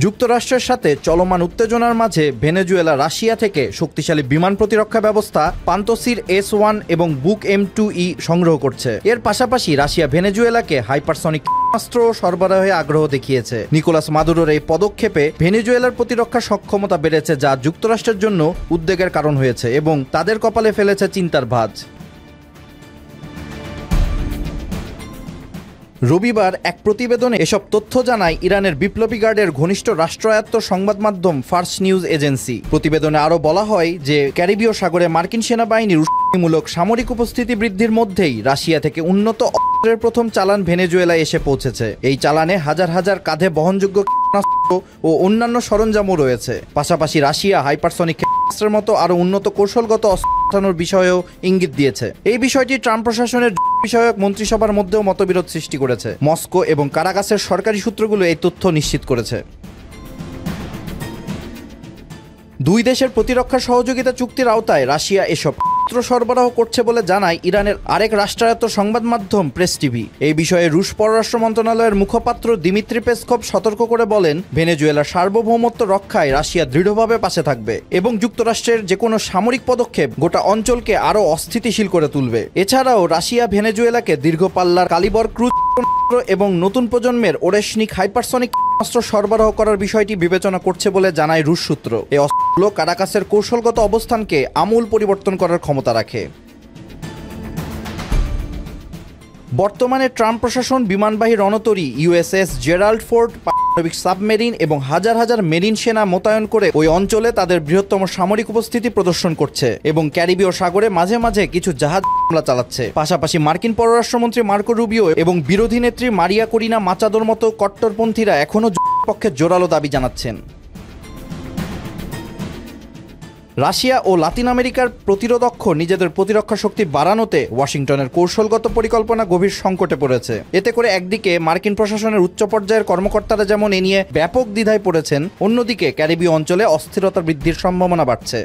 যুক্তরাষ্ট্রের সাথে চলমান উত্তেজনার মাঝে ভেনেজুয়েলা রাশিয়া থেকে শক্তিশালী বিমান প্রতিরক্ষা ব্যবস্থা পান্তোসির S-1 এবং বুক M-2E সংগ্রহ করছে। এর পাশাপাশি রাশিয়া ভেনেজুয়েলাকে হাইপারসনিক ক্ষেপণাস্ত্র সরবরাহে আগ্রহ দেখিয়েছে। নিকোলাস মাদুরোর এই পদক্ষেপে ভেনেজুয়েলার প্রতিরক্ষা সক্ষমতা বেড়েছে, যা যুক্তরাষ্ট্রের জন্য উদ্বেগের কারণ হয়েছে এবং তাদের কপালে ফেলেছে চিন্তার ভাঁজ। রবিবার এক প্রতিবেদনে এসব তথ্য জানায় ইরানের বিপ্লবী গার্ডের ঘনিষ্ঠ রাষ্ট্রায়ত্ত সংবাদ মাধ্যম ফার্স নিউজ এজেন্সি। প্রতিবেদনে আরও বলা হয় যে ক্যারিবীয় সাগরে মার্কিন সেনাবাহিনীর উস্কানিমূলক সামরিক উপস্থিতি বৃদ্ধির মধ্যেই রাশিয়া থেকে উন্নত অস্ত্রের প্রথম চালান ভেনেজুয়েলায় এসে পৌঁছেছে। এই চালানে হাজার হাজার কাঁধে বহনযোগ্য ক্ষেপণাস্ত্র ও অন্যান্য সরঞ্জামও রয়েছে। পাশাপাশি রাশিয়া হাইপারসনিক ক্ষেপণাস্ত্রের মতো আরও উন্নত কৌশলগত অস্ত্র পাঠানোর বিষয়েও ইঙ্গিত দিয়েছে। এই বিষয়টি ট্রাম্প প্রশাসনের বিষয়ক মন্ত্রিসভার মধ্যেও মতবিরোধ সৃষ্টি করেছে। মস্কো এবং কারাকাসের সরকারি সূত্রগুলো এই তথ্য নিশ্চিত করেছে। দুই দেশের প্রতিরক্ষা সহযোগিতা চুক্তির আওতায় রাশিয়া এসব অস্ত্র সরবরাহ করছে বলে জানায় ইরানের আরেক রাষ্ট্রায়ত্ত সংবাদ মাধ্যম প্রেস টিভি। এই বিষয়ে রুশ পররাষ্ট্র মন্ত্রণালয়ের মুখপাত্র দিমিত্রি পেসকভ সতর্ক করে বলেন, ভেনেজুয়েলার সার্বভৌমত্ব রক্ষায় রাশিয়া দৃঢ়ভাবে পাশে থাকবে এবং যুক্তরাষ্ট্রের যে কোনো সামরিক পদক্ষেপ গোটা অঞ্চলকে আরও অস্থিতিশীল করে তুলবে। এছাড়াও রাশিয়া ভেনেজুয়েলাকে দীর্ঘ পাল্লার কালিবর ক্রুজ এবং নতুন প্রজন্মের ওরেশনিক হাইপারসনিক অস্ত্র সরবরাহ করার বিষয়টি বিবেচনা করছে বলে জানায় রুশ সূত্র। এই অস্ত্রগুলো কারাকাসের কৌশলগত অবস্থানকে আমূল পরিবর্তন করার ক্ষমতা রাখে। বর্তমানে ট্রাম্প প্রশাসন বিমানবাহী রণতরী USS জেরাল্ড ফোর্ড, পারমাণবিক সাবমেরিন এবং হাজার হাজার মেরিন সেনা মোতায়েন করে ওই অঞ্চলে তাদের বৃহত্তম সামরিক উপস্থিতি প্রদর্শন করছে এবং ক্যারিবীয় সাগরে মাঝে মাঝে কিছু জাহাজ হামলা চালাচ্ছে। পাশাপাশি মার্কিন পররাষ্ট্রমন্ত্রী মার্কো রুবিও এবং বিরোধী নেত্রী মারিয়া করিনা মাচাদোর মতো কট্টরপন্থীরা এখনও পক্ষে জোরালো দাবি জানাচ্ছেন। রাশিয়া ও লাতিন আমেরিকার প্রতিরোধক্ষ নিজেদের প্রতিরক্ষা শক্তি বাড়ানোতে ওয়াশিংটনের কৌশলগত পরিকল্পনা গভীর সংকটে পড়েছে। এতে করে একদিকে মার্কিন প্রশাসনের উচ্চ পর্যায়ের কর্মকর্তারা যেমন এ নিয়ে ব্যাপক দ্বিধায় পড়েছেন, অন্যদিকে ক্যারিবীয় অঞ্চলে অস্থিরতা বৃদ্ধির সম্ভাবনা বাড়ছে।